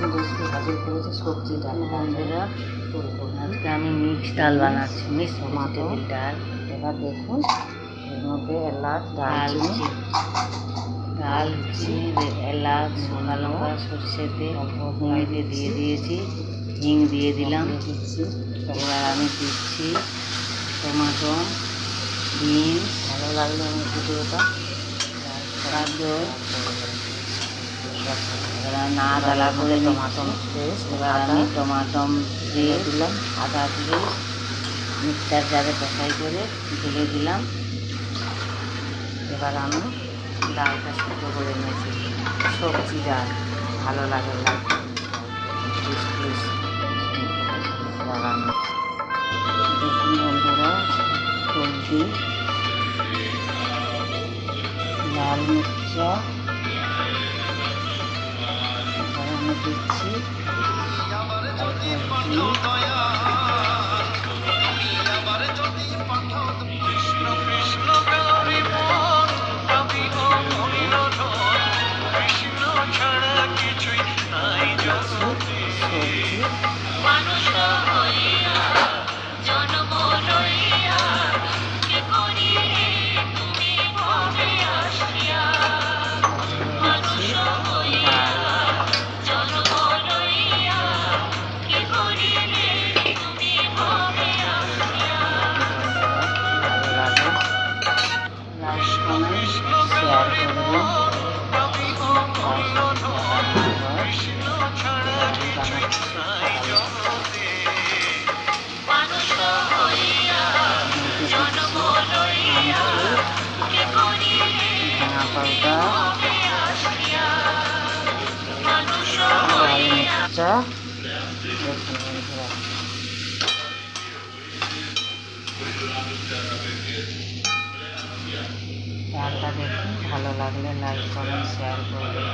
Recipe হাজির করেছি সবজি ডাল। বন্ধুরা, আজকে আমি মিক্স ডাল বানাচ্ছি, মিক্স ভেজিটেবিল ডাল। এবার দেখুন এর মধ্যে এলাচ, দালচিনি, এলাচ, শুকনো লঙ্কা, সরষের তেল ভুঁড়িতে দিয়ে দিয়েছি, হিং দিয়ে দিলাম। দিচ্ছি। এবার আমি দিচ্ছি টমাটো, বিনস, ভালো লাগলে আমি ভিডিওটা গাজর, এবার না ডালা করে টমাটো পেস্ট, এবার আমি টমাটো দিয়ে দিলাম, আদা দিয়ে মিক্সচার জারে কষাই করে ঢেলে দিলাম। এবার আমি ডালটা সিদ্ধ করে নিয়েছি। সবজি ডাল ভালো লাগে লাগবে এবার আমি দেখুন বন্ধুরা, সবজি, লাল মির্চা, এবার আমি দিচ্ছি ডালটা দেখুন। ভালো লাগলে লাইক কমেন্ট শেয়ার করবেন।